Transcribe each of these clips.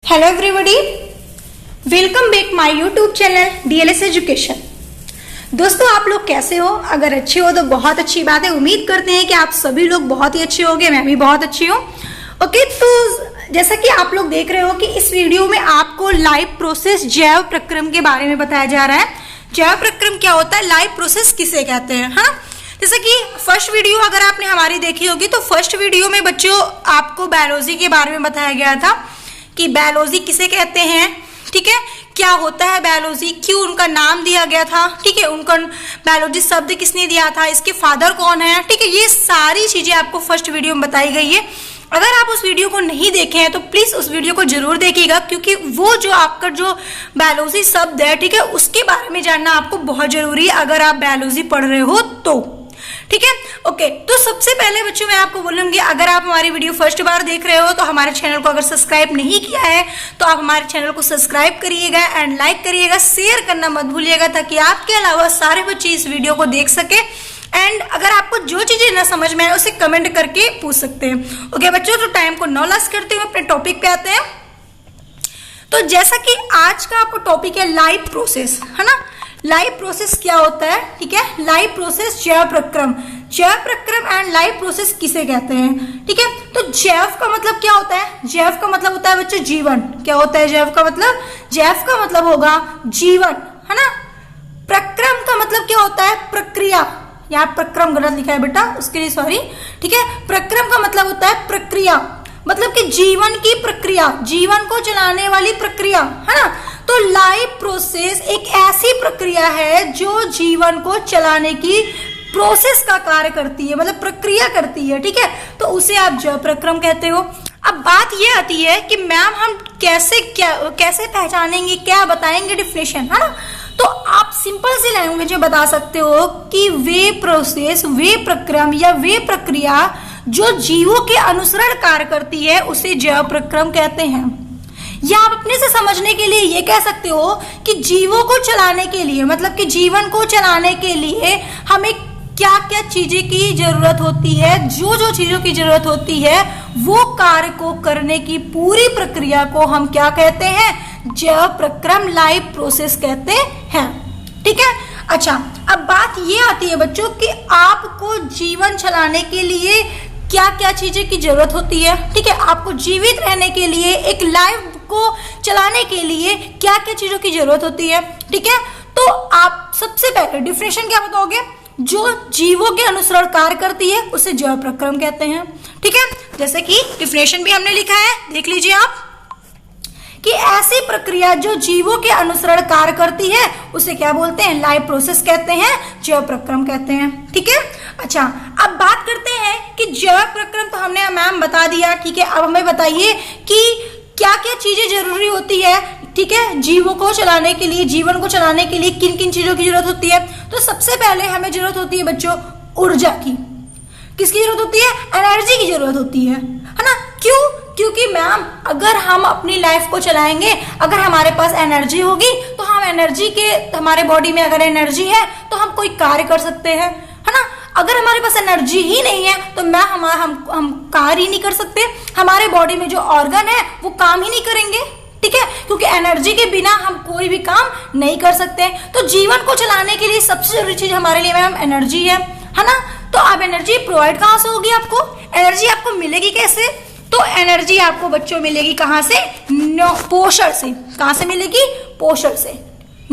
Hello everybody, welcome back my YouTube channel DLS education. दोस्तों, आप लोग कैसे हो? अगर अच्छे हो तो बहुत अच्छी बात है। उम्मीद करते हैं कि आप सभी लोग बहुत ही अच्छे होंगे। मैं भी बहुत अच्छी हूँ। ओके, तो जैसा कि आप लोग देख रहे हो कि इस वीडियो में आपको लाइव प्रोसेस जैव प्रक्रम के बारे में बताया जा रहा है। जैव प्रक्रम क्या होता है, लाइव प्रोसेस किसे कहते हैं, है ना। जैसे कि फर्स्ट वीडियो अगर आपने हमारी देखी होगी तो फर्स्ट वीडियो में बच्चों आपको बायोलॉजी के बारे में बताया गया था कि बायोलॉजी किसे कहते हैं, ठीक है, क्या होता है बायोलॉजी, क्यों उनका नाम दिया गया था, ठीक है, उनका बायोलॉजी शब्द किसने दिया था, इसके फादर कौन है, ठीक है, ये सारी चीजें आपको फर्स्ट वीडियो में बताई गई है। अगर आप उस वीडियो को नहीं देखे हैं तो प्लीज उस वीडियो को जरूर देखिएगा, क्योंकि वो जो आपका जो बायोलॉजी शब्द है, ठीक है, उसके बारे में जानना आपको बहुत जरूरी है अगर आप बायोलॉजी पढ़ रहे हो तो, ठीक है। ओके, तो सबसे पहले बच्चों मैं आपको बोलूंगी, अगर आप हमारी वीडियो फर्स्ट बार देख रहे हो तो हमारे चैनल को अगर सब्सक्राइब नहीं किया है तो आप हमारे चैनल को सब्सक्राइब करिएगा एंड लाइक करिएगा, शेयर करना मत भूलिएगा, ताकि आपके अलावा सारे बच्चे इस वीडियो को देख सके। एंड अगर आपको जो चीजें ना समझ में आए उसे कमेंट करके पूछ सकते हैं। ओके बच्चों, तो टाइम को न लॉस करते हुए अपने टॉपिक पे आते हैं। तो जैसा कि आज का आपको टॉपिक है लाइव प्रोसेस, है ना। लाइव प्रोसेस क्या होता है, ठीक है, लाइव प्रोसेस जैव प्रक्रम, जैव प्रक्रम एंड लाइव प्रोसेस किसे कहते हैं, ठीक है। तो जैव का मतलब क्या होता है? जैव का मतलब होता है बच्चों जीवन। क्या होता है जैव का मतलब? जैव का मतलब होगा जीवन, है ना। प्रक्रम का मतलब क्या होता है? प्रक्रिया। यहाँ प्रक्रम गलत लिखा है बेटा, उसके लिए सॉरी, ठीक है। प्रक्रम का मतलब होता है प्रक्रिया, मतलब कि जीवन की प्रक्रिया, जीवन को चलाने वाली प्रक्रिया, है ना। तो लाइव प्रोसेस एक ऐसी प्रक्रिया है जो जीवन को चलाने की प्रोसेस का कार्य करती है, मतलब प्रक्रिया करती है, ठीक है। तो उसे आप जैव प्रक्रम कहते हो। अब बात ये आती है कि मैम हम कैसे पहचानेंगे, क्या बताएंगे डिफिनेशन, है ना। तो आप सिंपल सी लैंग्वेज में बता सकते हो कि वे प्रोसेस, वे प्रक्रम या वे प्रक्रिया जो जीवों के अनुसरण कार्य करती है उसे जैव प्रक्रम कहते हैं। या आप अपने से समझने के लिए ये कह सकते हो कि जीवों को चलाने के लिए, मतलब कि जीवन को चलाने के लिए हमें क्या क्या चीजें की जरूरत होती है, जो जो चीजों की जरूरत होती है वो कार्य को करने की पूरी प्रक्रिया को हम क्या कहते हैं? जैव प्रक्रम, लाइव प्रोसेस कहते हैं, ठीक है। अच्छा, अब बात ये आती है बच्चों कि आपको जीवन चलाने के लिए क्या क्या चीजें की जरूरत होती है, ठीक है। आपको जीवित रहने के लिए, एक लाइफ को चलाने के लिए क्या क्या चीजों की जरूरत होती है, ठीक है। तो आप सबसे पहले डिफिनेशन क्या बताओगे? जो जीवों के अनुसरण कार्य करती है उसे जैव प्रक्रम कहते हैं, ठीक है। जैसे कि डिफिनेशन भी हमने लिखा है, देख लीजिए आप, कि ऐसी प्रक्रिया जो जीवों के अनुसरण कार्य करती है उसे क्या बोलते हैं? लाइव प्रोसेस कहते हैं, जैव प्रक्रम कहते हैं, ठीक है। अच्छा, अब बात करते हैं कि जैव प्रक्रम तो हमने मैम बता दिया, ठीक है। अब हमें बताइए कि क्या क्या चीजें जरूरी होती है, ठीक है, जीवों को चलाने के लिए, जीवन को चलाने के लिए किन किन चीजों की जरूरत होती है। तो सबसे पहले हमें जरूरत होती है बच्चों ऊर्जा की। किसकी जरूरत होती है? एनर्जी की जरूरत होती है ना। क्यों? क्योंकि मैम अगर हम अपनी लाइफ को चलाएंगे, अगर हमारे पास एनर्जी होगी तो हम एनर्जी के, हमारे बॉडी में अगर एनर्जी है तो हम कोई कार्य कर सकते हैं, है ना। अगर हमारे पास एनर्जी ही नहीं है तो हम कार्य ही नहीं कर सकते, हमारे बॉडी में जो ऑर्गन है वो काम ही नहीं करेंगे, ठीक है, क्योंकि एनर्जी के बिना हम कोई भी काम नहीं कर सकते। तो जीवन को चलाने के लिए सबसे जरूरी चीज हमारे लिए मैम एनर्जी है ना। तो अब एनर्जी प्रोवाइड कहाँ से होगी? आपको एनर्जी आपको मिलेगी कैसे? तो एनर्जी आपको बच्चों मिलेगी कहाँ से? पोषण से। कहाँ से मिलेगी? पोषण से,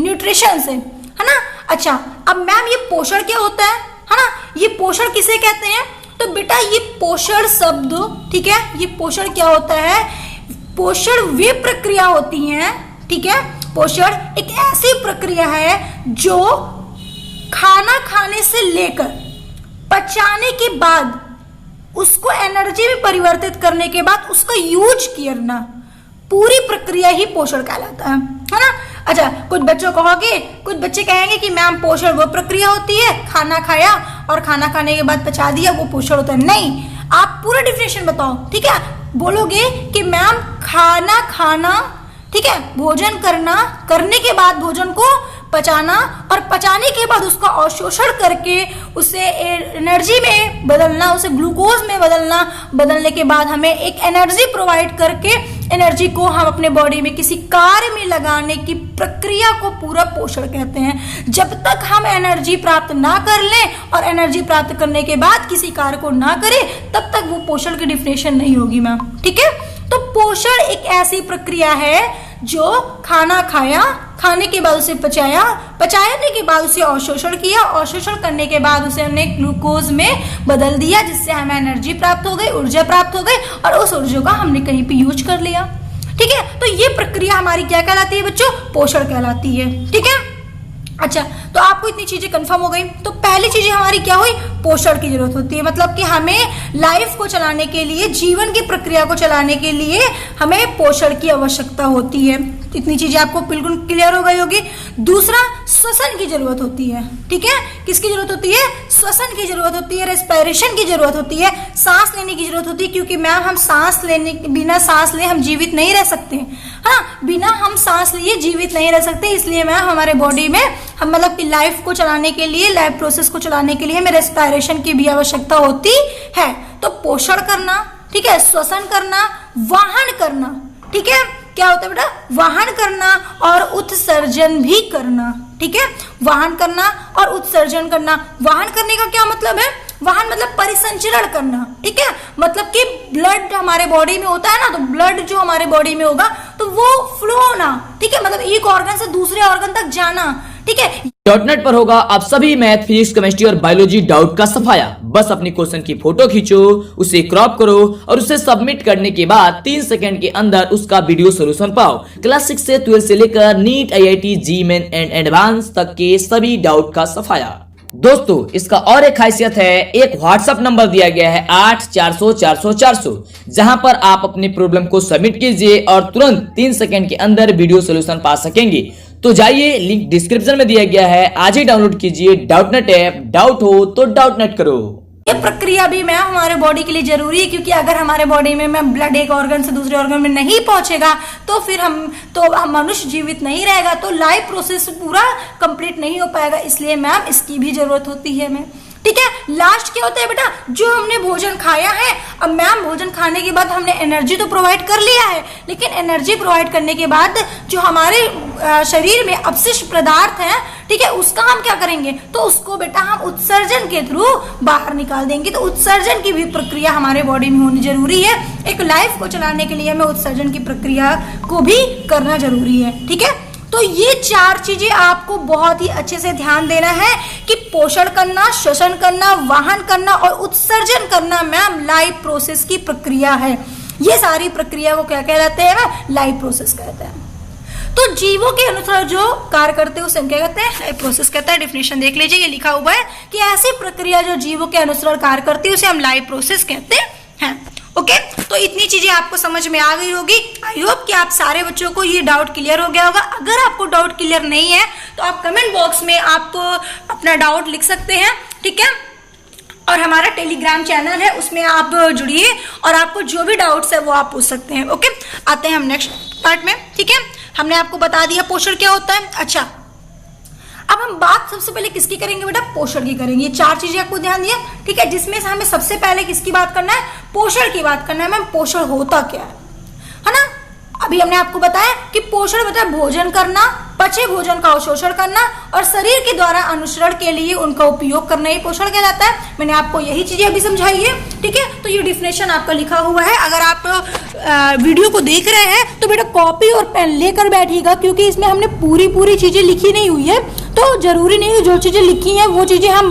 न्यूट्रिशन से, है ना। अच्छा, अब मैम ये पोषण क्या होता है ना, ये पोषण किसे कहते हैं? तो बेटा ये पोषण शब्द, ठीक है, ये पोषण क्या होता है? पोषण वे प्रक्रिया होती हैं, ठीक है। पोषण एक ऐसी प्रक्रिया है जो खाना खाने से लेकर पचाने के बाद उसको एनर्जी में परिवर्तित करने के बाद उसका यूज करना, पूरी प्रक्रिया ही पोषण कहलाता है ना। अच्छा, कुछ बच्चों कहोगे, कुछ बच्चे कहेंगे कि मैम पोषण वो प्रक्रिया होती है, खाना खाया और खाना खाने के बाद पचा दिया वो पोषण होता है। नहीं, आप पूरा डिफिनेशन बताओ, ठीक है। बोलोगे कि मैम खाना खाना, ठीक है, भोजन करने के बाद भोजन को पचाना और पचाने के बाद उसका अवशोषण करके उसे एनर्जी में बदलना, उसे ग्लूकोज में बदलना, बदलने के बाद हमें एक एनर्जी प्रोवाइड करके एनर्जी को हम अपने बॉडी में किसी कार्य में लगाने की प्रक्रिया को पूरा पोषण कहते हैं। जब तक हम एनर्जी प्राप्त ना कर लें और एनर्जी प्राप्त करने के बाद किसी कार्य को ना करें, तब तक वो पोषण की डिफिनेशन नहीं होगी मैम। ठीक है, तो पोषण एक ऐसी प्रक्रिया है जो खाना खाया, खाने के बाद उसे पचाया, पचाने के बाद उसे अवशोषण किया, अवशोषण करने के बाद उसे हमने ग्लूकोज में बदल दिया, जिससे हमें एनर्जी प्राप्त हो गई, ऊर्जा प्राप्त हो गई और उस ऊर्जा का हमने कहीं पे यूज कर लिया। ठीक है, तो ये प्रक्रिया हमारी क्या कहलाती है बच्चों? पोषण कहलाती है। ठीक है, अच्छा, तो आपको इतनी चीजें कंफर्म हो गई। तो पहली चीजें हमारी क्या हुई? पोषण की जरूरत होती है, मतलब कि हमें लाइफ को चलाने के लिए, जीवन की प्रक्रिया को चलाने के लिए हमें पोषण की आवश्यकता होती है। इतनी चीजें आपको बिल्कुल क्लियर हो गई होगी। दूसरा, श्वसन की जरूरत होती है। ठीक है, किसकी जरूरत होती है? श्वसन की जरूरत होती है, रेस्पिरेशन की जरूरत होती है, सांस लेने की जरूरत होती है, क्योंकि मैम हम सांस लेने, बिना सांस लिए हम जीवित नहीं रह सकते। हाँ, बिना हम सांस लिए जीवित नहीं रह सकते, इसलिए मैम हमारे बॉडी में हम मतलब कि लाइफ को चलाने के लिए, लाइफ प्रोसेस को चलाने के लिए हमें रेस्पिरेशन की भी आवश्यकता होती है। तो पोषण करना, ठीक है, श्वसन करना, वाहन करना, ठीक है, क्या होता है बेटा? वाहन करना और उत्सर्जन भी करना। ठीक है, वाहन करना और उत्सर्जन करना। वाहन करने का क्या मतलब है? वाहन मतलब परिसंचरण करना। ठीक है, मतलब कि ब्लड हमारे बॉडी में होता है ना, तो ब्लड जो हमारे बॉडी में होगा तो वो फ्लो होना। ठीक है, मतलब एक ऑर्गन से दूसरे ऑर्गन तक जाना। ठीक है, .NET पर होगा आप सभी मैथ, फिजिक्स, केमिस्ट्री और बायोलॉजी डाउट का सफाया। बस अपनी क्वेश्चन की फोटो खींचो, उसे क्रॉप करो और उसे सबमिट करने के बाद 3 सेकंड के अंदर उसका वीडियो सोल्यूशन पाओ। क्लास 6 से 12 से लेकर NEET, IIT, GMAIN and advance तक के सभी डाउट का सफाया। दोस्तों, इसका और एक खासियत है, एक व्हाट्सएप नंबर दिया गया है 8400 जहां पर आप अपनी प्रॉब्लम को सबमिट कीजिए और तुरंत 3 सेकंड के अंदर वीडियो सोल्यूशन पा सकेंगे। तो जाइए, लिंक डिस्क्रिप्शन में दिया गया है, आज ही डाउनलोड कीजिए .NET ऐप। डाउट हो तो .NET करो। ये प्रक्रिया भी मैम हमारे बॉडी के लिए जरूरी है, क्योंकि अगर हमारे बॉडी में मैम ब्लड एक ऑर्गन से दूसरे ऑर्गन में नहीं पहुंचेगा तो फिर हम मनुष्य जीवित नहीं रहेगा, तो लाइफ प्रोसेस पूरा कंप्लीट नहीं हो पाएगा। इसलिए मैम इसकी भी जरूरत होती है मैम। ठीक है, लास्ट क्या होता है बेटा? जो हमने भोजन खाया है, अब मैम भोजन खाने के बाद हमने एनर्जी तो प्रोवाइड कर लिया है, लेकिन एनर्जी प्रोवाइड करने के बाद जो हमारे शरीर में अपशिष्ट पदार्थ हैं, ठीक है, उसका हम क्या करेंगे? तो उसको बेटा हम उत्सर्जन के थ्रू बाहर निकाल देंगे। तो उत्सर्जन की भी प्रक्रिया हमारे बॉडी में होनी जरूरी है। एक लाइफ को चलाने के लिए हमें उत्सर्जन की प्रक्रिया को भी करना जरूरी है। ठीक है, तो ये 4 चीजें आपको बहुत ही अच्छे से ध्यान देना है कि पोषण करना, श्वसन करना, वाहन करना और उत्सर्जन करना मैम लाइफ प्रोसेस की प्रक्रिया है। ये सारी प्रक्रिया को क्या कहलाते हैं? लाइफ प्रोसेस कहते हैं। तो जीवों के अनुसार जो कार्य करते हैं उसे हम क्या कहते हैं? लाइफ प्रोसेस कहते हैं। डिफिनेशन देख लीजिए, ये लिखा हुआ है कि ऐसी प्रक्रिया जो जीवों के अनुसार कार्य करती है उसे हम लाइफ प्रोसेस कहते हैं। ओके, तो इतनी चीजें आपको समझ में आ गई होगी। आई होप कि आप सारे बच्चों को ये डाउट क्लियर हो गया होगा। अगर आपको डाउट क्लियर नहीं है तो आप कमेंट बॉक्स में आप अपना डाउट लिख सकते हैं। ठीक है, और हमारा टेलीग्राम चैनल है, उसमें आप जुड़िए और आपको जो भी डाउट्स है वो आप पूछ सकते हैं। ओके, आते हैं हम नेक्स्ट पार्ट में। ठीक है, हमने आपको बता दिया पोषण क्या होता है। अच्छा, अब हम बात सबसे पहले किसकी करेंगे बेटा? पोषण की करेंगे। ये 4 चीजें आपको ध्यान दिया, ठीक है, जिसमें से हमें सबसे पहले किसकी बात करना है? पोषण की बात करना है। मैम पोषण होता क्या है ना? अभी हमने आपको बताया कि पोषण मतलब भोजन करना, पचे भोजन का अवशोषण करना और शरीर के द्वारा अनुसरण के लिए उनका उपयोग करना, ही पोषण कहलाता है। मैंने आपको यही चीजें अभी समझाई है। ठीक है, तो ये डिफिनेशन आपका लिखा हुआ है। अगर आप वीडियो को देख रहे हैं तो बेटा कॉपी और पेन लेकर बैठिएगा, क्योंकि इसमें हमने पूरी चीजें लिखी नहीं हुई है। तो जरूरी नहीं है जो चीजें लिखी हैं वो चीजें हम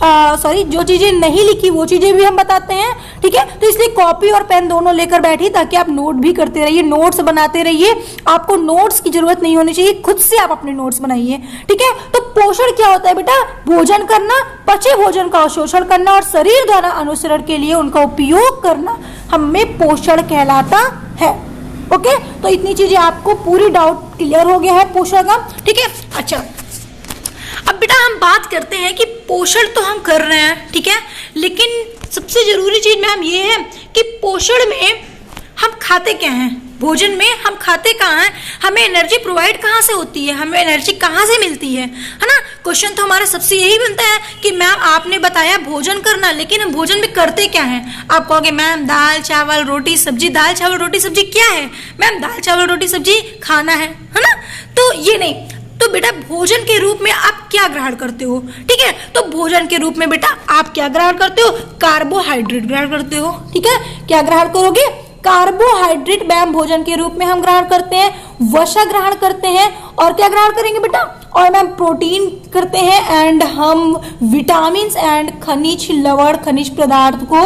जो चीजें नहीं लिखी वो चीजें भी हम बताते हैं। ठीक है, तो इसलिए कॉपी और पेन दोनों लेकर बैठिए ताकि आप नोट भी करते रहिए, नोट्स बनाते रहिए। आपको नोट्स की जरूरत नहीं होनी चाहिए, खुद से आप अपने नोट्स बनाइए। ठीक है, तो पोषण क्या होता है बेटा? भोजन करना, पचे भोजन का अवशोषण करना और शरीर द्वारा अनुसरण के लिए उनका उपयोग करना हमें पोषण कहलाता है। ओके, तो इतनी चीजें आपको पूरी डाउट क्लियर हो गया है पोषण का। ठीक है, अच्छा, अब बेटा हम बात करते हैं कि पोषण तो हम कर रहे हैं, ठीक है, लेकिन सबसे जरूरी चीज मैम ये है कि पोषण में हम खाते क्या हैं? भोजन में हम खाते कहाँ हैं, हमें एनर्जी प्रोवाइड कहाँ से होती है, हमें एनर्जी कहाँ से मिलती है ना। क्वेश्चन तो हमारा सबसे यही बनता है कि मैम आपने बताया भोजन करना, लेकिन हम भोजन में करते क्या हैं। आप कहोगे मैम दाल चावल रोटी सब्जी, दाल चावल रोटी सब्जी क्या है मैम, दाल चावल रोटी सब्जी खाना है ना। तो ये नहीं, तो बेटा भोजन के रूप में आप क्या ग्रहण करते हो, ठीक है। तो भोजन के रूप में बेटा आप क्या ग्रहण करते हो, कार्बोहाइड्रेट ग्रहण करते हो, ठीक है। क्या ग्रहण करोगे, कार्बोहाइड्रेट मैम भोजन के रूप में हम ग्रहण करते हैं, वसा ग्रहण करते हैं, और क्या ग्रहण करेंगे बेटा, और मैम प्रोटीन करते हैं, एंड हम विटामिन एंड खनिज लवण खनिज पदार्थ को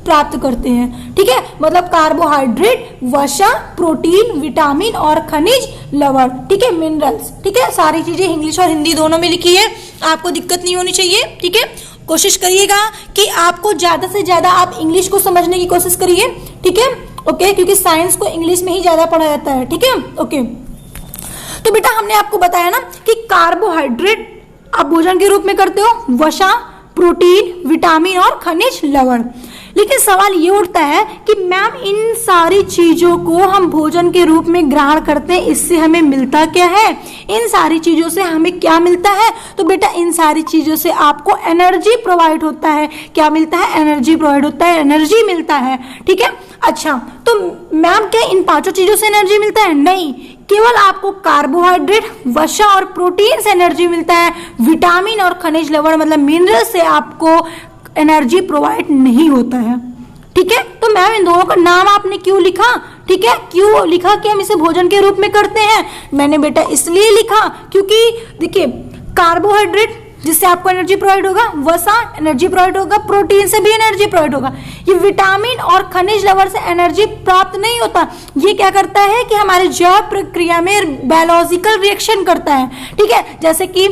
प्राप्त करते हैं, ठीक है। मतलब कार्बोहाइड्रेट, वसा, प्रोटीन, विटामिन और खनिज लवण, ठीक है, मिनरल्स, ठीक है। सारी चीजें इंग्लिश और हिंदी दोनों में लिखी है, आपको दिक्कत नहीं होनी चाहिए, ठीक है। कोशिश करिएगा कि आपको ज्यादा से ज्यादा आप इंग्लिश को समझने की कोशिश करिए, ठीक है, ओके, क्योंकि साइंस को इंग्लिश में ही ज्यादा पढ़ा जाता है, ठीक है, ओके। तो बेटा हमने आपको बताया ना कि कार्बोहाइड्रेट आप भोजन के रूप में करते हो, वसा, प्रोटीन, विटामिन और खनिज लवण। लेकिन सवाल ये उठता है कि मैम इन सारी चीजों को हम भोजन के रूप में ग्रहण करते हैं, इससे हमें मिलता क्या है, इन सारी चीजों से हमें क्या मिलता है। तो बेटा इन सारी चीजों से आपको एनर्जी प्रोवाइड होता है। क्या मिलता है, एनर्जी प्रोवाइड होता है, एनर्जी मिलता है, ठीक है। अच्छा, तो मैम क्या इन पांचों चीजों से एनर्जी मिलता है, नहीं, केवल आपको कार्बोहाइड्रेट, वसा और प्रोटीन से एनर्जी मिलता है, विटामिन और खनिज लवण मतलब मिनरल से आपको एनर्जी प्रोवाइड नहीं होता है, ठीक है। तो मैम इन दोनों का नाम आपने क्यों लिखा, ठीक है, क्यों लिखा कि हम इसे भोजन के रूप में करते हैं। मैंने बेटा इसलिए लिखा क्योंकि देखिए कार्बोहाइड्रेट जिससे आपको एनर्जी प्रोवाइड होगा, वसा एनर्जी प्रोवाइड होगा, प्रोटीन से भी एनर्जी प्रोवाइड होगा। ये विटामिन और खनिज लवण से एनर्जी प्राप्त नहीं होता, ये क्या करता है कि हमारे जैव प्रक्रिया में बायोलॉजिकल रिएक्शन करता है, ठीक है। जैसे कि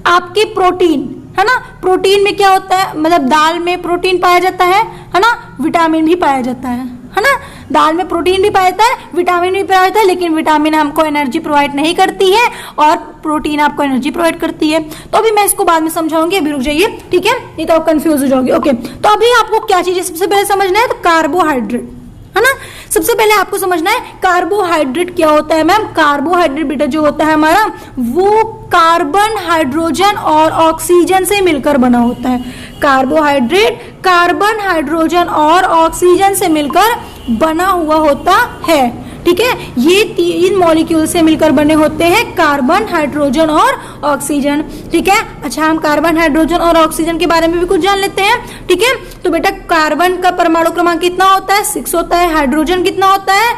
आपके प्रोटीन है ना, प्रोटीन में क्या होता है, मतलब दाल में प्रोटीन पाया जाता है ना, विटामिन भी पाया जाता है ना। दाल में प्रोटीन भी पाया जाता है, विटामिन भी पाया जाता है, लेकिन विटामिन हमको एनर्जी प्रोवाइड नहीं करती है और प्रोटीन आपको एनर्जी प्रोवाइड करती है। तो अभी मैं इसको बाद में समझाऊंगी, अभी रुक जाइए, ठीक है, नहीं तो आप कंफ्यूज हो जाओगे, ओके। तो अभी आपको क्या चीजें सबसे पहले समझना है, तो कार्बोहाइड्रेट है ना। सबसे पहले आपको समझना है कार्बोहाइड्रेट क्या होता है मैम। कार्बोहाइड्रेट बेटा जो होता है हमारा, वो कार्बन, हाइड्रोजन और ऑक्सीजन से मिलकर बना होता है। कार्बोहाइड्रेट कार्बन, हाइड्रोजन और ऑक्सीजन से मिलकर बना हुआ होता है, ठीक है। ये तीन मॉलिक्यूल से मिलकर बने होते हैं, कार्बन, हाइड्रोजन और ऑक्सीजन, ठीक है। अच्छा, हम कार्बन, हाइड्रोजन और ऑक्सीजन के बारे में भी कुछ जान लेते हैं, ठीक है। तो बेटा कार्बन का परमाणु क्रमांक कितना होता है, 6 होता है। हाइड्रोजन कितना होता है,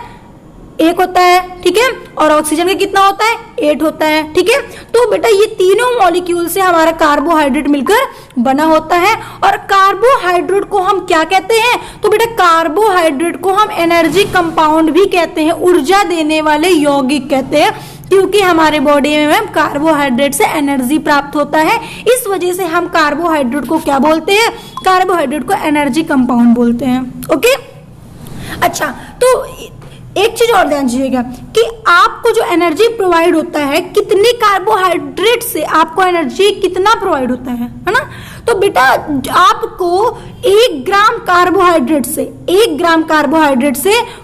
1 होता है, ठीक है। और ऑक्सीजन का कितना होता है, 8 होता है, ठीक है। तो बेटा ये तीनों मॉलिक्यूल से हमारा कार्बोहाइड्रेट मिलकर बना होता है। और कार्बोहाइड्रेट को हम क्या कहते हैं, तो बेटा कार्बोहाइड्रेट को हम एनर्जी कंपाउंड भी कहते हैं, ऊर्जा देने वाले यौगिक कहते हैं, क्योंकि हमारे बॉडी में कार्बोहाइड्रेट से एनर्जी प्राप्त होता है। इस वजह से हम कार्बोहाइड्रेट को क्या बोलते हैं, कार्बोहाइड्रेट को एनर्जी कंपाउंड बोलते हैं, ओके। अच्छा, तो एक चीज और ध्यान दीजिएगा कि आपको जो एनर्जी प्रोवाइड होता है, कितने कार्बोहाइड्रेट से आपको एनर्जी कितना प्रोवाइड होता है ना। तो बेटा आपको 1 ग्राम कार्बोहाइड्रेट से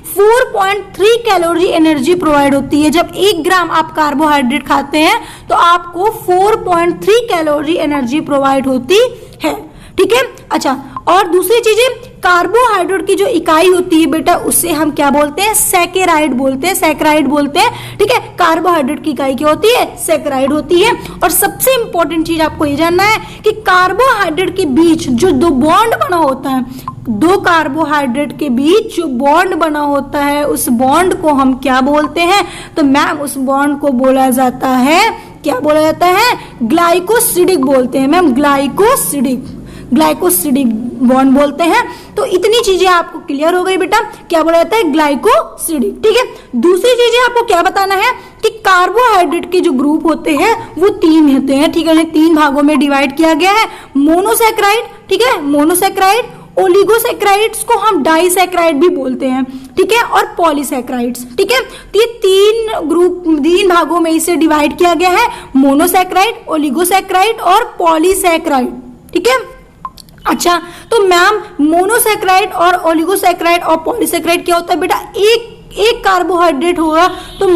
4.3 कैलोरी एनर्जी प्रोवाइड होती है। जब 1 ग्राम आप कार्बोहाइड्रेट खाते हैं तो आपको 4.3 कैलोरी एनर्जी प्रोवाइड होती है, ठीक है। अच्छा, और दूसरी चीजें, कार्बोहाइड्रेट की जो इकाई होती है बेटा, उससे हम क्या बोलते हैं, सैकेराइड बोलते हैं, सैकेराइड बोलते हैं, ठीक है। कार्बोहाइड्रेट की इकाई क्या होती है, सैकेराइड होती है। और सबसे इंपॉर्टेंट चीज आपको ये जानना है कि कार्बोहाइड्रेट के बीच जो 2 बॉन्ड बना होता है, 2 कार्बोहाइड्रेट के बीच जो बॉन्ड बना होता है, उस बॉन्ड को हम क्या बोलते हैं, तो मैम उस बॉन्ड को बोला जाता है, क्या बोला जाता है, ग्लाइकोसिडिक बोलते हैं मैम, ग्लाइकोसिडिक बॉन्ड बोलते हैं। तो इतनी चीजें आपको क्लियर हो गई बेटा, क्या बोला जाता है, ग्लाइकोसिडिक, ठीक है। दूसरी चीजें आपको क्या बताना है कि कार्बोहाइड्रेट के जो ग्रुप होते हैं वो 3 होते हैं, ठीक है। 3 भागों में डिवाइड किया गया है, मोनोसैकेराइड, ठीक है, मोनोसैकेराइड, ओलिगोसैकेराइड्स को हम डाइसैकेराइड भी बोलते हैं, ठीक है, और पॉलीसैकेराइड्स, ठीक है। तो ये 3 भागों में इसे डिवाइड किया गया है, मोनोसैकेराइड, ओलिगोसैकेराइड और पॉलीसैकेराइड, ठीक है। अच्छा, तो मैम मोनोसैकेराइड और ओलिगोसैकेराइड और पॉलीसैकेराइड क्या होता है बेटा? एक कार्बोहाइड्रेट होगा तो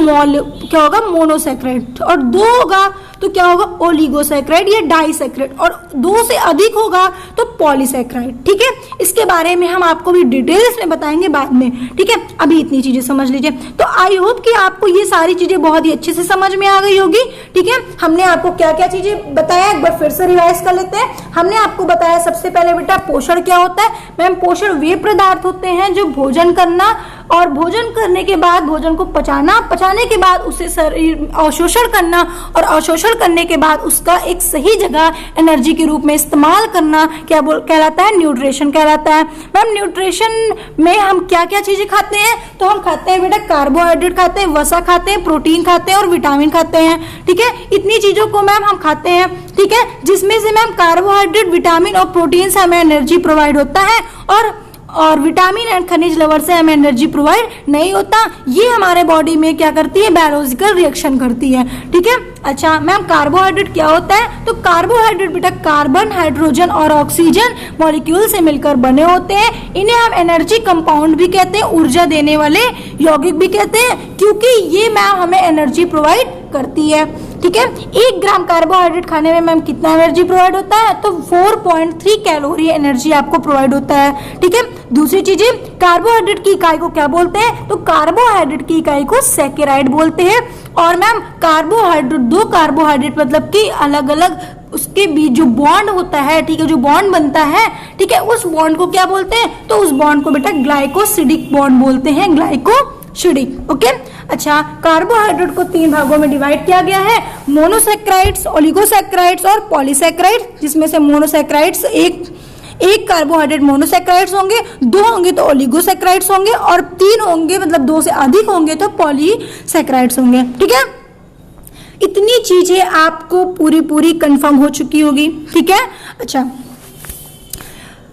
क्या होगा? मोनोसैकेराइड। और दो होगा तो क्या होगा? ओलिगोसैकेराइड या डाइसैकेराइड। और दो से अधिक होगा तो पॉलीसैकेराइड। ठीक है, इसके बारे में हम आपको भी डिटेल्स में बताएंगे बाद में। ठीक है, अभी इतनी चीजें समझ लीजिए। तो आई होप कि आपको ये सारी चीजें बहुत ही अच्छे से समझ में आ गई होगी। ठीक है, हमने आपको क्या क्या चीजें बताया, एक बार फिर से रिवाइज कर लेते हैं। हमने आपको बताया सबसे पहले बेटा पोषण क्या होता है। मैम पोषण वे पदार्थ होते हैं जो भोजन करना और भोजन करने के बाद भोजन को पचाने के बाद उसे शरीर अवशोषण करना और अवशोषण करने के बाद उसका एक सही जगह एनर्जी के रूप में इस्तेमाल करना कहलाता है? न्यूट्रिशन कहलाता है। मैम न्यूट्रिशन में हम क्या क्या चीजें खाते हैं? तो हम खाते हैं बेटा कार्बोहाइड्रेट खाते हैं, वसा खाते हैं, प्रोटीन खाते हैं और विटामिन खाते हैं। ठीक है, इतनी चीजों को मैम हम खाते हैं। ठीक है, जिसमें से मैम कार्बोहाइड्रेट, विटामिन और प्रोटीन से हमें एनर्जी प्रोवाइड होता है और विटामिन एंड खनिज लवण से हमें एनर्जी प्रोवाइड नहीं होता। ये हमारे बॉडी में क्या करती है? बायोलॉजिकल रिएक्शन करती है। ठीक है, अच्छा मैम कार्बोहाइड्रेट क्या होता है? तो कार्बोहाइड्रेट बेटा कार्बन, हाइड्रोजन और ऑक्सीजन मॉलिक्यूल से मिलकर बने होते हैं। इन्हें हम एनर्जी कंपाउंड भी कहते हैं, ऊर्जा देने वाले यौगिक भी कहते हैं, क्योंकि ये मैम हमें एनर्जी प्रोवाइड करती है। ठीक है, 1 ग्राम कार्बोहाइड्रेट खाने में मैम कितना एनर्जी प्रोवाइड होता है? तो 4.3 कैलोरी एनर्जी आपको प्रोवाइड होता है। ठीक है, दूसरी चीजें कार्बोहाइड्रेट की इकाई को क्या बोलते हैं? तो कार्बोहाइड्रेट की इकाई को सैकेराइड बोलते हैं। और मैम कार्बोहाइड्रेट, 2 कार्बोहाइड्रेट मतलब कि अलग अलग उसके बीच जो बॉन्ड होता है, ठीक है, जो बॉन्ड बनता है, ठीक है, उस बॉन्ड को क्या बोलते हैं? तो उस बॉन्ड को बेटा ग्लाइकोसिडिक बॉन्ड बोलते हैं, ग्लाइकोसिडिक। ओके, अच्छा कार्बोहाइड्रेट को 3 भागों में डिवाइड किया गया है, मोनोसैकेराइड्स, ओलिगोसैकेराइड्स और पॉलीसैकेराइड, जिसमें से मोनोसैकेराइड्स एक कार्बोहाइड्रेट मोनोसैकेराइड्स होंगे, 2 होंगे तो ओलिगोसैकेराइड्स होंगे और 3 होंगे मतलब 2 से अधिक होंगे तो पॉलीसैकेराइड्स होंगे। ठीक है, इतनी चीजें आपको पूरी कंफर्म हो चुकी होगी। ठीक है, अच्छा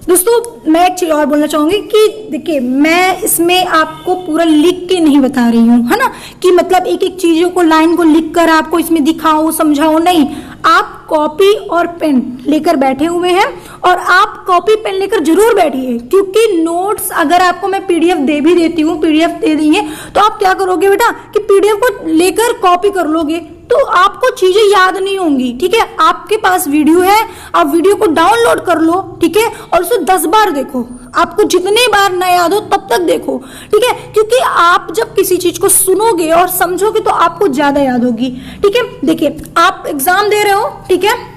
दोस्तों मैं एक चीज और बोलना चाहूंगी कि देखिए मैं इसमें आपको पूरा लिख के नहीं बता रही हूँ, है ना, कि मतलब एक एक चीजों को लाइन को लिख कर आपको इसमें दिखाओ समझाओ, नहीं। आप कॉपी और पेन लेकर बैठे हुए हैं और आप कॉपी पेन लेकर जरूर बैठिए, क्योंकि नोट्स अगर आपको मैं पीडीएफ दे भी देती हूँ, पीडीएफ दे दी है, तो आप क्या करोगे बेटा कि पीडीएफ को लेकर कॉपी कर लोगे तो आपको चीजें याद नहीं होंगी। ठीक है, आपके पास वीडियो है, आप वीडियो को डाउनलोड कर लो, ठीक है, और उसे 10 बार देखो, आपको जितने बार ना याद हो तब तक देखो। ठीक है, क्योंकि आप जब किसी चीज को सुनोगे और समझोगे तो आपको ज्यादा याद होगी। ठीक है, देखिए आप एग्जाम दे रहे हो, ठीक है,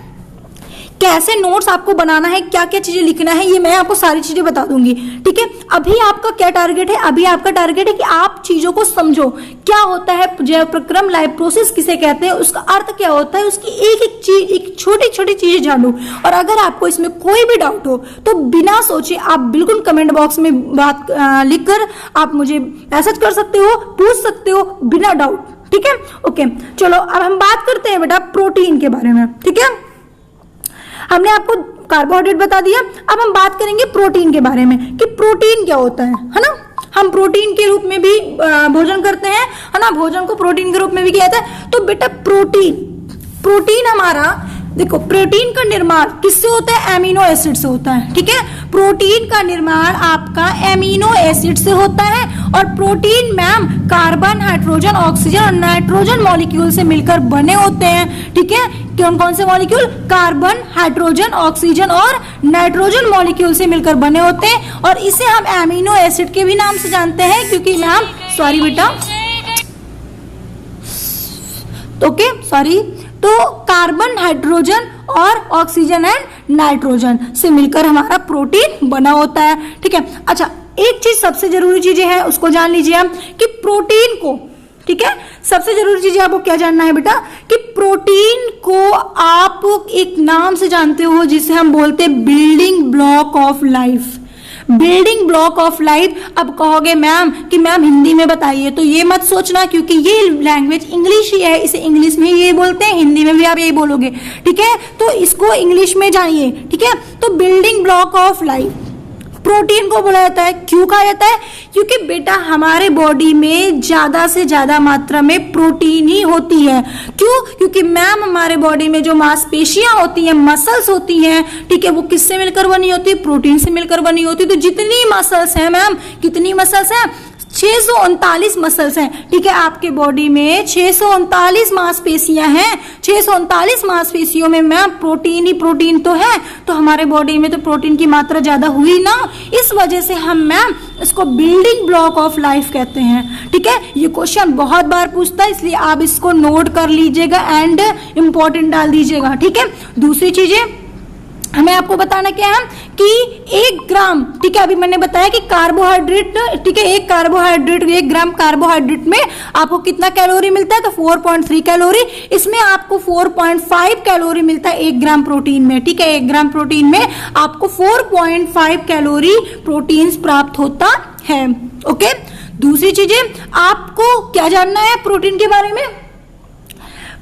कैसे नोट्स आपको बनाना है, क्या क्या चीजें लिखना है, ये मैं आपको सारी चीजें बता दूंगी। ठीक है, अभी आपका क्या टारगेट है? अभी आपका टारगेट है कि आप चीजों को समझो, क्या होता है जैव प्रक्रम, लाइफ प्रोसेस किसे कहते हैं, उसका अर्थ क्या होता है, उसकी एक एक चीज, एक छोटी छोटी चीजें जानो। और अगर आपको इसमें कोई भी डाउट हो तो बिना सोचे आप बिल्कुल कमेंट बॉक्स में बात लिखकर आप मुझे मैसेज कर सकते हो, पूछ सकते हो बिना डाउट। ठीक है, ओके, चलो अब हम बात करते हैं बेटा प्रोटीन के बारे में। ठीक है, हमने आपको कार्बोहाइड्रेट बता दिया, अब हम बात करेंगे प्रोटीन के बारे में कि प्रोटीन क्या होता है ना। हम प्रोटीन के रूप में भी भोजन करते हैं, है ना, भोजन को प्रोटीन के रूप में भी किया जाता है। तो बेटा प्रोटीन हमारा देखो, प्रोटीन का निर्माण किससे होता है? एमिनो एसिड से होता है। ठीक है, प्रोटीन का निर्माण आपका एमिनो एसिड से होता है और protein ma'am carbon, hydrogen, oxygen और नाइट्रोजन मॉलिक्यूल से मिलकर बने होते हैं। ठीक है, कौन कौन से मॉलिक्यूल? कार्बन, हाइड्रोजन, ऑक्सीजन और नाइट्रोजन मॉलिक्यूल से मिलकर बने होते हैं और इसे हम एमिनो एसिड के भी नाम से जानते हैं, क्योंकि मैम सॉरी बेटा, ओके सॉरी, तो कार्बन, हाइड्रोजन और ऑक्सीजन एंड नाइट्रोजन से मिलकर हमारा प्रोटीन बना होता है। ठीक है, अच्छा एक चीज सबसे जरूरी चीजें है उसको जान लीजिए आप कि प्रोटीन को, ठीक है, सबसे जरूरी चीज आपको क्या जानना है बेटा कि प्रोटीन को आप एक नाम से जानते हो जिसे हम बोलते हैं building block of life. Building block of life. अब कहोगे मैम कि मैम हिंदी में बताइए, तो ये मत सोचना क्योंकि ये लैंग्वेज इंग्लिश ही है, इसे इंग्लिश में ये बोलते हैं, हिंदी में भी आप यही बोलोगे। ठीक है, तो इसको इंग्लिश में जानिए। ठीक है, तो building block of life, protein को बोला जाता है। क्यों कहा जाता है? क्योंकि बेटा हमारे बॉडी में ज्यादा से ज्यादा मात्रा में प्रोटीन ही होती है। क्यों? क्योंकि मैम हमारे बॉडी में जो मांसपेशियां होती हैं, मसल्स होती हैं, ठीक है, वो किससे मिलकर बनी होती है? प्रोटीन से मिलकर बनी होती है। तो जितनी मसल्स हैं मैम, कितनी मसल्स हैं? 639 मसल्स हैं, ठीक है। आपके बॉडी में 639 मांसपेशियां हैं। 639 मांसपेशियों में मैम प्रोटीन ही प्रोटीन तो है, तो हमारे बॉडी में तो प्रोटीन की मात्रा ज्यादा हुई ना। इस वजह से हम मैम इसको बिल्डिंग ब्लॉक ऑफ लाइफ कहते हैं, ठीक है। ये क्वेश्चन बहुत बार पूछता है, इसलिए आप इसको नोट कर लीजिएगा एंड इंपॉर्टेंट डाल दीजिएगा, ठीक है। दूसरी चीजें हमें आपको बताना क्या है कि 1 ग्राम, ठीक है, अभी मैंने बताया कि कार्बोहाइड्रेट, ठीक है, 1 ग्राम कार्बोहाइड्रेट में आपको कितना कैलोरी मिलता है? तो 4.3 कैलोरी। इसमें आपको 4.5 कैलोरी मिलता है 1 ग्राम प्रोटीन में, ठीक है। 1 ग्राम प्रोटीन में आपको 4.5 कैलोरी प्रोटीन प्राप्त होता है, ओके। दूसरी चीजें आपको क्या जानना है प्रोटीन के बारे में?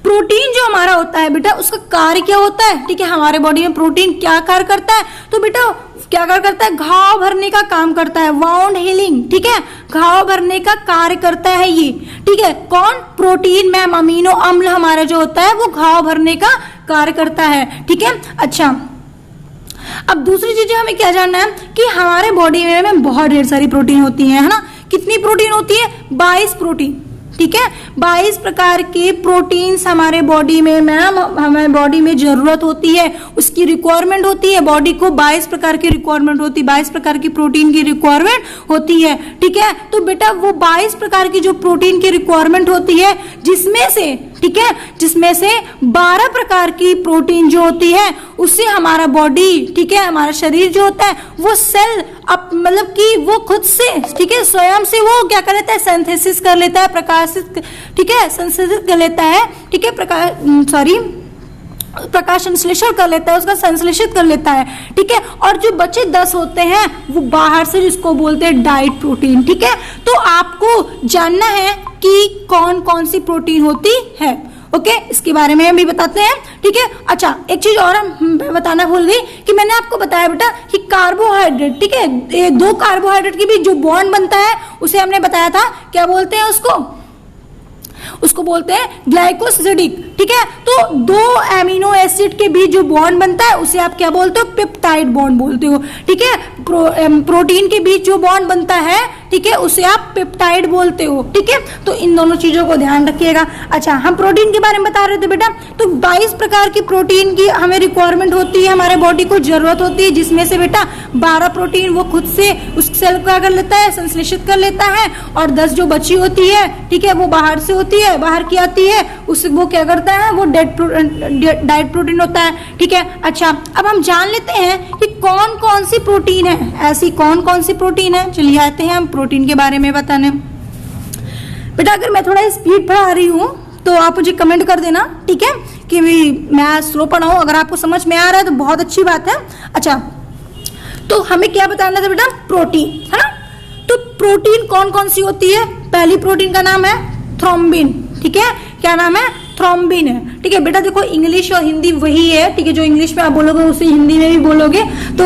प्रोटीन जो हमारा होता है बेटा, उसका कार्य क्या होता है? ठीक है, हमारे बॉडी में प्रोटीन क्या कार्य करता है? तो बेटा क्या कार्य करता है? घाव भरने का काम करता है, वाउंड हीलिंग, ठीक है, घाव भरने का कार्य करता है ये, ठीक है। कौन? प्रोटीन मैम, अमीनो अम्ल हमारा जो होता है वो घाव भरने का कार्य करता है, ठीक है। अच्छा, अब दूसरी चीजें हमें क्या जानना है कि हमारे बॉडी में बहुत ढेर सारी प्रोटीन होती है ना। कितनी प्रोटीन होती है? 22 प्रोटीन, ठीक है। 22 प्रकार के प्रोटीन्स हमारे बॉडी में मैम, हमारे बॉडी में जरूरत होती है, उसकी रिक्वायरमेंट होती है। बॉडी को 22 प्रकार की रिक्वायरमेंट होती है, 22 प्रकार की प्रोटीन की रिक्वायरमेंट होती है, ठीक है। तो बेटा वो 22 प्रकार की जो प्रोटीन की रिक्वायरमेंट होती है, जिसमें से, ठीक है, जिसमें से 12 प्रकार की प्रोटीन जो होती है उससे हमारा बॉडी, ठीक है, हमारा शरीर जो होता है वो सेल अब मतलब कि वो खुद से, ठीक है, स्वयं से वो क्या कर लेता है? सिंथेसिस कर लेता है, प्रकाशित, ठीक है, संश्लेषित कर लेता है, ठीक है, प्रकाश संश्लेषण कर लेता है, उसका संश्लेषित कर लेता है, ठीक है। और जो बचे 10 होते हैं वो बाहर से, जिसको बोलते हैं डाइट प्रोटीन, ठीक है। तो आपको जानना है कि कौन कौन सी प्रोटीन होती है, ओके, इसके बारे में भी बताते हैं, ठीक है। अच्छा, एक चीज और मैं बताना भूल गई कि मैंने आपको बताया बेटा कि कार्बोहाइड्रेट, ठीक है, ये 2 कार्बोहाइड्रेट के बीच जो बॉन्ड बनता है उसे हमने बताया था, क्या बोलते हैं उसको बोलते हैं ग्लाइकोसिडिक, ठीक है। तो 2 एमिनो एसिड के बीच जो बॉन्ड बनता है उसे आप क्या बोलते हो? पेप्टाइड बॉन्ड बोलते हो, ठीक है। प्रोटीन के बीच जो बॉन्ड बनता है, ठीक है, उसे आप पेप्टाइड बोलते हो, ठीक है। तो इन दोनों चीजों को ध्यान रखिएगा। अच्छा, हम प्रोटीन के बारे में बता रहे थे बेटा, तो 22 प्रकार की प्रोटीन की हमें रिक्वायरमेंट होती है, हमारे बॉडी को जरूरत होती है, जिसमें से बेटा 12 प्रोटीन वो खुद से उस सेल को कर लेता है, संश्लेषित कर लेता है, और 10 जो बची होती है, ठीक है, वो बाहर से होती है, बाहर की आती है, उससे वो क्या करता है? वो डाइट प्रोटीन होता है, ठीक है। अच्छा, अब हम जान लेते हैं कि कौन कौन सी प्रोटीन है, ऐसी कौन कौन सी प्रोटीन है। चलिए आते हैं हम प्रोटीन के बारे में बताने। बेटा अगर मैं थोड़ा स्पीड पढ़ा रही हूँ तो आप मुझे कमेंट कर देना, ठीक है, कि मैं स्लो पढ़ाऊँ। अगर आपको समझ में आ रहा है तो बहुत अच्छी बात है। अच्छा, तो हमें क्या बताना था बेटा? प्रोटीन, है ना। तो प्रोटीन कौन कौन सी होती है? पहली प्रोटीन का नाम है थ्रोम्बिन, ठीक है। क्या नाम है? थ्रोम्बिन है, ठीक है। बेटा देखो, इंग्लिश और हिंदी वही है, ठीक है, जो इंग्लिश में आप बोलोगे उसे हिंदी में भी बोलोगे, तो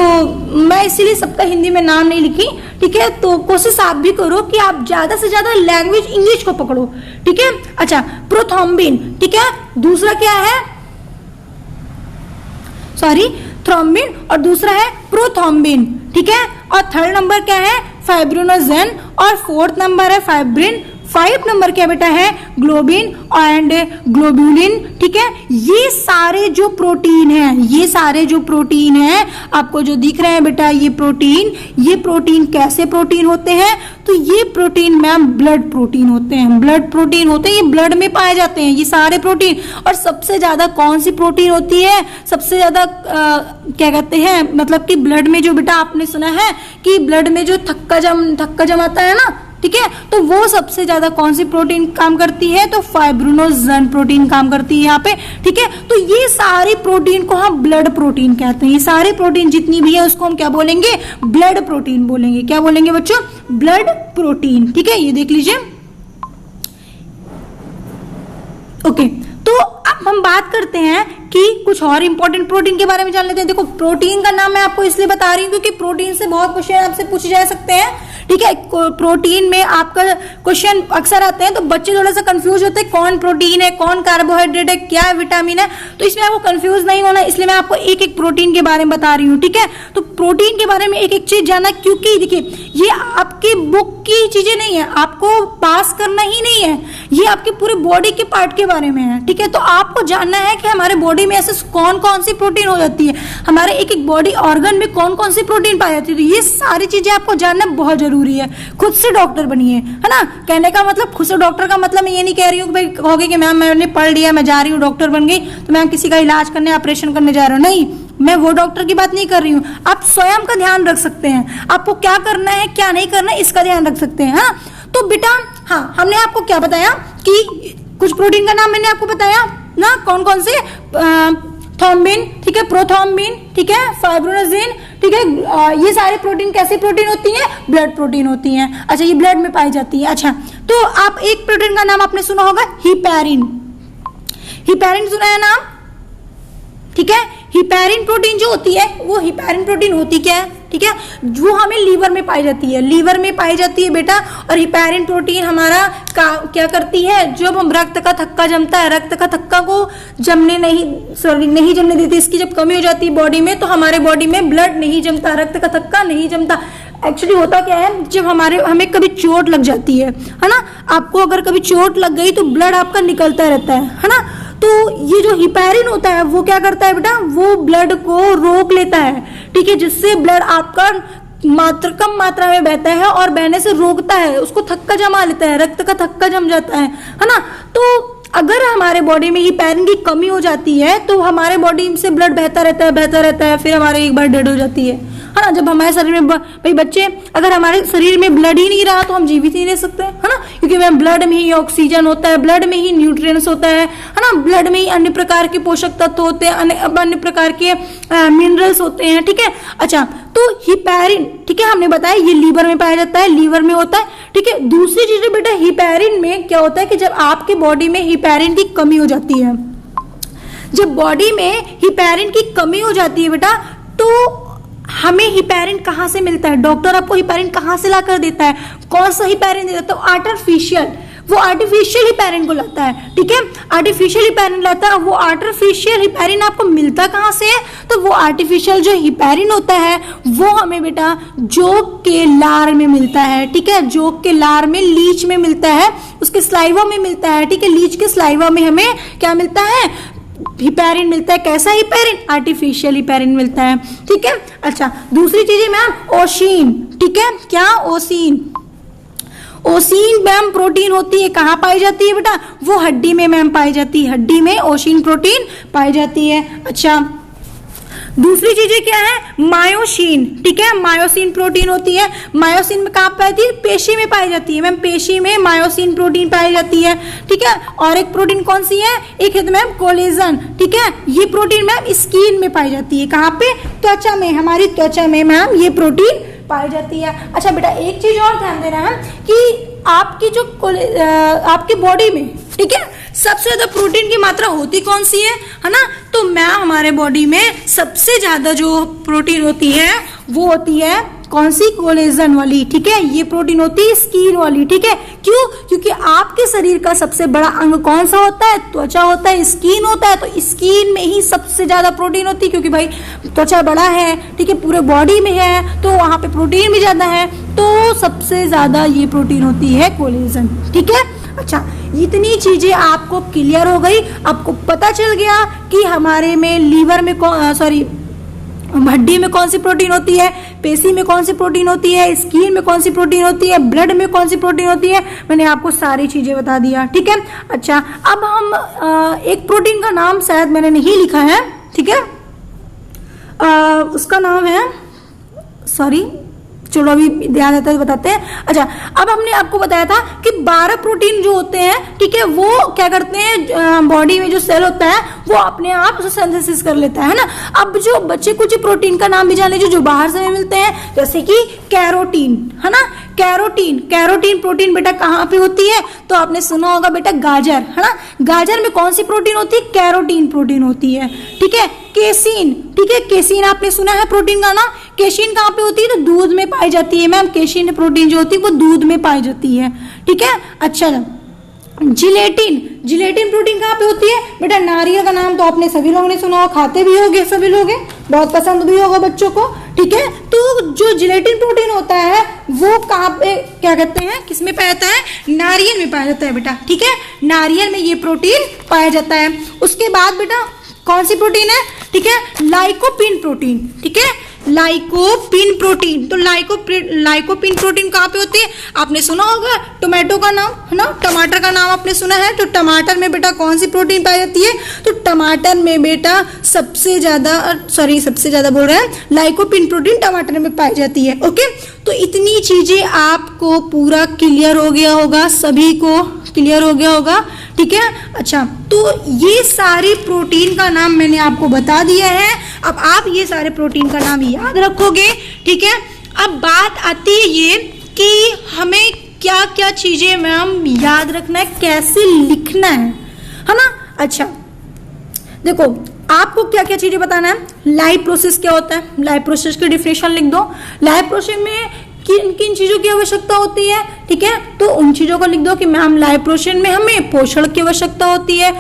मैं इसीलिए सबका हिंदी में नाम नहीं लिखी, ठीक है। तो कोशिश आप भी करो कि आप ज्यादा से ज्यादा लैंग्वेज इंग्लिश को पकड़ो, ठीक है। अच्छा, प्रोथ्रोम्बिन, ठीक है। दूसरा क्या है? सॉरी, थ्रोम्बिन, और दूसरा है प्रोथ्रोम्बिन, ठीक है। और थर्ड नंबर क्या है? फाइब्रिनोजेन, और 4th नंबर है फाइब्रिन। 5 नंबर क्या बेटा है? ग्लोबिन एंड ग्लोबुलिन, ठीक है। ये सारे जो प्रोटीन है, ये सारे जो प्रोटीन है आपको जो दिख रहे हैं बेटा, ये प्रोटीन कैसे प्रोटीन होते हैं? तो ये प्रोटीन मैम ब्लड प्रोटीन होते हैं, ब्लड प्रोटीन होते हैं, ये ब्लड में पाए जाते हैं ये सारे प्रोटीन। और सबसे ज्यादा कौन सी प्रोटीन होती है? सबसे ज्यादा क्या कहते हैं, मतलब कि ब्लड में जो बेटा आपने सुना है कि ब्लड में जो थक्का जमाता है ना, ठीक है, तो वो सबसे ज्यादा कौन सी प्रोटीन काम करती है? तो फाइब्रिनोजेन प्रोटीन काम करती है यहाँ पे, ठीक है। तो ये सारी प्रोटीन को हम ब्लड प्रोटीन कहते हैं। ये सारे प्रोटीन जितनी भी है उसको हम क्या बोलेंगे? ब्लड प्रोटीन बोलेंगे। क्या बोलेंगे बच्चों? ब्लड प्रोटीन, ठीक है। ये देख लीजिए, ओके। तो अब अब हम बात करते हैं कि कुछ और इंपॉर्टेंट प्रोटीन के बारे में जान लेते हैं। देखो, प्रोटीन का नाम मैं आपको इसलिए बता रही हूँ क्योंकि प्रोटीन से बहुत क्वेश्चन आपसे पूछे जा सकते हैं, ठीक है। प्रोटीन में आपका क्वेश्चन अक्सर आते हैं तो बच्चे थोड़ा सा कंफ्यूज होते हैं, कौन प्रोटीन है, कौन कार्बोहाइड्रेट है, क्या विटामिन है। तो इसमें आपको कंफ्यूज नहीं होना, इसलिए मैं आपको एक एक प्रोटीन के बारे में बता रही हूँ, ठीक है। तो प्रोटीन के बारे में एक एक चीज जानना, क्योंकि देखिए ये आपकी बुक की चीजें नहीं है, आपको पास करना ही नहीं है, ये आपके पूरे बॉडी के पार्ट के बारे में है, ठीक है। तो आपको जानना है कि हमारे बॉडी में ऐसे कौन कौन सी प्रोटीन हो जाती है, हमारे एक एक बॉडी ऑर्गन में कौन कौन सी प्रोटीन पाई जाती है। तो ये सारी चीजें आपको जानना बहुत जरूरी है। खुद से डॉक्टर बनिए, है ना। कहने का मतलब खुद से डॉक्टर का मतलब मैं ये नहीं कह रही हूँ कि भाई कहोगे कि मैम मैंने पढ़ लिया, मैं जा रही हूँ डॉक्टर बन गई तो मैं किसी का इलाज करने, ऑपरेशन करने जा रहा हूँ, नहीं, मैं वो डॉक्टर की बात नहीं कर रही हूँ। आप स्वयं का ध्यान रख सकते हैं, आपको क्या करना है क्या नहीं करना है इसका ध्यान रख सकते हैं। हाँ, तो बेटा, हाँ, हमने आपको क्या बताया कि कुछ प्रोटीन का नाम मैंने आपको बताया ना, कौन कौन से, थॉम्बिन, ठीक है, प्रोथॉम्बिन, ठीक है, फाइब्रोनोजिन, ठीक है। ये सारे प्रोटीन कैसी प्रोटीन होती हैं? ब्लड प्रोटीन होती हैं। अच्छा, ये ब्लड में पाई जाती है। अच्छा, तो आप एक प्रोटीन का नाम आपने सुना होगा, हिपैरिन। हिपैरिन सुना है नाम, ठीक है। हिपैरिन प्रोटीन जो होती है वो हिपैरिन प्रोटीन होती क्या है, ठीक है, जो हमें लीवर में पाई जाती है, लीवर में पाई जाती है बेटा। और हिपैरिन प्रोटीन हमारा क्या करती है, जब हम रक्त का थक्का जमता है, रक्त का थक्का को नहीं जमने देती, इसकी जब कमी हो जाती है बॉडी में तो हमारे बॉडी में ब्लड नहीं जमता, रक्त का थक्का नहीं जमता। एक्चुअली होता क्या है, जब हमें कभी चोट लग जाती है ना, आपको अगर कभी चोट लग गई तो ब्लड आपका निकलता रहता है ना। तो ये जो हिपैरिन होता है वो क्या करता है बेटा, वो ब्लड को रोक लेता है, ठीक है, जिससे ब्लड आपका कम मात्रा में बहता है और बहने से रोकता है, उसको थक्का जमा लेता है, रक्त का थक्का जम जाता है ना। तो अगर हमारे बॉडी में हिपैरिन की कमी हो जाती है तो हमारे बॉडी से ब्लड बहता रहता है, फिर हमारे एक बार डेड हो जाती है ना। जब हमारे शरीर में भाई बच्चे, अगर हमारे शरीर में ब्लड ही नहीं रहा तो हम जीवित नहीं रह सकते, है ना, क्योंकि वह ब्लड में ही ऑक्सीजन होता है, ब्लड में ही न्यूट्रिएंट्स होता है ना, ब्लड में ही अन्य प्रकार के पोषक तत्व होते हैं, अन्य प्रकार के मिनरल्स होते हैं, ठीक है। अच्छा, तो हिपैरिन, ठीक है, हमने बताया ये लीवर में पाया जाता है, लीवर में होता है, ठीक है। दूसरी चीज बेटा, हिपैरिन में क्या होता है कि जब आपके बॉडी में हिपैरिन की कमी हो जाती है, जब बॉडी में हिपैरिन की कमी हो जाती है बेटा, तो हमें हिपैरिन कहाँ से मिलता है, डॉक्टर आपको हिपैरिन कहाँ से लाकर देता है, कौन सा हिपैरिन देता है, तो आर्टिफिशियल, वो आर्टिफिशियल हिपैरिन को लाता है, ठीक है, आर्टिफिशियल हिपैरिन लाता है। वो आर्टिफिशियल हिपैरिन आपको मिलता कहाँ से है, तो वो आर्टिफिशियल जो हिपैरिन होता है वो हमें बेटा जोक के लार में मिलता है, ठीक है, जोक के लार में, लीच में मिलता है, उसके स्लाइवा में मिलता है, ठीक है, लीच के स्लाइवा में हमें क्या मिलता है, हिपैरिन मिलता है। कैसा हिपैरिन? आर्टिफिशियल हिपैरिन मिलता है, ठीक है। अच्छा, दूसरी चीज है मैम ओशीन, ठीक है, क्या, ओसीन। ओसीन मैम प्रोटीन होती है, कहाँ पाई जाती है बेटा, वो हड्डी में मैम पाई जाती है, हड्डी में ओशीन प्रोटीन पाई जाती है। अच्छा, दूसरी चीजें क्या है, मायोसिन, ठीक है, मायोसिन प्रोटीन होती है। मायोसिन में कहाँ पाई जाती है, पेशी में पाई जाती है मैम, पेशी में मायोसिन प्रोटीन पाई जाती है, ठीक है। और एक प्रोटीन कौन सी है, एक है मैम कोलेजन, ठीक है, ये प्रोटीन मैम स्किन में पाई जाती है, कहाँ पे, त्वचा में, हमारी त्वचा में मैम ये प्रोटीन पाई जाती है। अच्छा बेटा, एक चीज और ध्यान देना है कि आपकी जो आपकी बॉडी में, ठीक है, सबसे ज्यादा प्रोटीन की मात्रा होती कौन सी है ना, तो मैम हमारे बॉडी में सबसे ज्यादा जो प्रोटीन होती है वो होती है कौन सी, कोलेजन वाली, ठीक है, ये प्रोटीन होती है स्किन वाली, ठीक है। क्यों? क्योंकि आपके शरीर का सबसे बड़ा अंग कौन सा होता है, त्वचा होता है, स्किन होता है, तो स्किन में ही सबसे ज्यादा प्रोटीन होती है, क्योंकि भाई त्वचा बड़ा है, ठीक है, पूरे बॉडी में है, तो वहां पे प्रोटीन भी ज्यादा है, तो सबसे ज्यादा ये प्रोटीन होती है कोलेजन, ठीक है। अच्छा, इतनी चीजें आपको क्लियर हो गई, आपको पता चल गया कि हमारे में लीवर में हड्डी में कौन सी प्रोटीन होती है, पेशी में कौन सी प्रोटीन होती है, स्किन में कौन सी प्रोटीन होती है, ब्लड में कौन सी प्रोटीन होती है, मैंने आपको सारी चीजें बता दिया, ठीक है। अच्छा, अब हम एक प्रोटीन का नाम शायद मैंने नहीं लिखा है, ठीक है, उसका नाम है, सॉरी, चलो अभी ध्यान देते बताते हैं। अच्छा, अब हमने आपको बताया था कि 12 प्रोटीन जो होते हैं, ठीक है, वो क्या करते हैं, बॉडी में जो सेल होता है वो अपने आप उसे सिंथेसिस कर लेता है ना। अब जो बच्चे कुछ प्रोटीन का नाम भी जान लीजिए जो बाहर से मिलते हैं, जैसे कि कैरोटीन, है ना। कैरोटीन प्रोटीन बेटा कहाँ पे होती है, तो आपने सुना होगा बेटा गाजर, है ना। गाजर में कौन सी प्रोटीन होती है, कैरोटीन प्रोटीन होती है, ठीक है। केसीन, ठीक है, केसीन आपने सुना है प्रोटीन का नाम। केसीन कहाँ पे होती है, तो दूध में पाई जाती है मैम। केसीन प्रोटीन जो होती है वो दूध में पाई जाती है, ठीक है। अच्छा, जिलेटिन प्रोटीन कहाँ पे होती है बेटा, नारियल का नाम तो आपने सभी लोगों ने सुना होगा, खाते भी होंगे सभी लोग, बहुत पसंद भी होगा बच्चों को, ठीक है। तो जो जिलेटिन प्रोटीन होता है वो कहाँ पे क्या कहते हैं, किस में पाया जाता है, नारियल में पाया जाता है बेटा, ठीक है। नारियल में ये प्रोटीन पाया जाता है। उसके बाद बेटा कौन सी प्रोटीन है, ठीक है, लाइकोपिन प्रोटीन, ठीक है, लाइकोपिन प्रोटीन। तो लाइकोपिन प्रोटीन कहाँ पे होती है, आपने सुना होगा टोमेटो का नाम, है ना, टमाटर का नाम आपने सुना है। तो टमाटर में बेटा कौन सी प्रोटीन पाई जाती है, तो टमाटर में बेटा सबसे ज्यादा बोल रहे हैं, लाइकोपिन प्रोटीन टमाटर में पाई जाती है। ओके, तो इतनी चीजें आपको पूरा क्लियर हो गया होगा, सभी को क्लियर हो गया होगा, ठीक है। अच्छा, तो ये सारी प्रोटीन का नाम मैंने आपको बता दिया है। अब आप ये सारे प्रोटीन का नाम याद रखोगे, ठीक है। अब बात आती है ये कि हमें क्या क्या चीजें मैम याद रखना है, कैसे लिखना है ना। अच्छा देखो, आपको क्या क्या चीजें बताना है। लाइव प्रोसेस क्या होता है, लाइव प्रोसेस की डिफिनेशन लिख दो। लाइव प्रोसेस में किन किन चीजों की आवश्यकता होती है, ठीक है, तो उन चीजों को लिख दो कि मैम लाइव प्रोसेस में हमें पोषण की आवश्यकता होती है,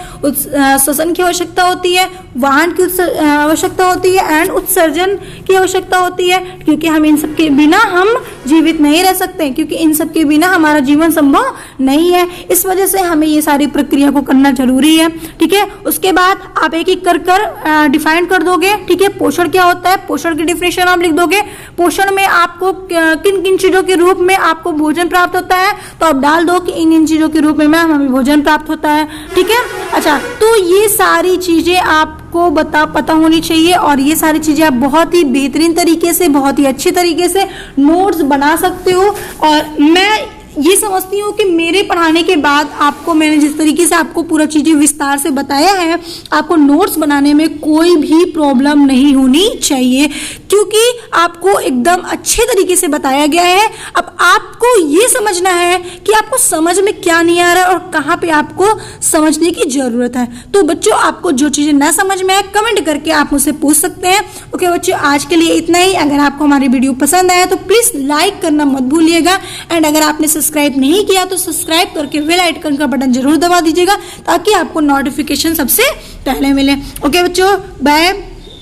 श्वसन की आवश्यकता होती है, वाहन की आवश्यकता होती है एंड उत्सर्जन की आवश्यकता होती है, क्योंकि हम इन सब के बिना हम जीवित नहीं रह सकते, क्योंकि इन सब के बिना हमारा जीवन संभव नहीं है। इस वजह से हमें ये सारी प्रक्रिया को करना जरूरी है, ठीक है। उसके बाद आप एक एक कर डिफाइन कर दोगे, ठीक है। पोषण क्या होता है, पोषण की डिफिनेशन आप लिख दोगे। पोषण में आपको किन किन चीजों के रूप में आपको भोजन प्राप्त होता है, तो आप डाल दो कि इन चीजों के रूप में हमें भोजन प्राप्त होता है, ठीक है। अच्छा, तो ये सारी चीजें आपको पता होनी चाहिए और ये सारी चीजें आप बहुत ही बेहतरीन तरीके से, बहुत ही अच्छे तरीके से नोट्स बना सकते हो। और मैं ये समझती हूँ कि मेरे पढ़ाने के बाद आपको, मैंने जिस तरीके से आपको पूरा चीजें विस्तार से बताया है, आपको नोट्स बनाने में कोई भी प्रॉब्लम नहीं होनी चाहिए, क्योंकि आपको एकदम अच्छे तरीके से बताया गया है। अब आपको ये समझना है कि आपको समझ में क्या नहीं आ रहा है और कहाँ पे आपको समझने की जरूरत है। तो बच्चों, आपको जो चीजें ना समझ में आए कमेंट करके आप मुझसे पूछ सकते हैं। ओके बच्चों, आज के लिए इतना ही। अगर आपको हमारी वीडियो पसंद आया तो प्लीज लाइक करना मत भूलिएगा एंड अगर आपने सब्सक्राइब नहीं किया तो सब्सक्राइब करके बेल आइकन का बटन जरूर दबा दीजिएगा ताकि आपको नोटिफिकेशन सबसे पहले मिले। ओके बच्चों, बाय,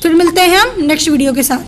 फिर मिलते हैं हम नेक्स्ट वीडियो के साथ।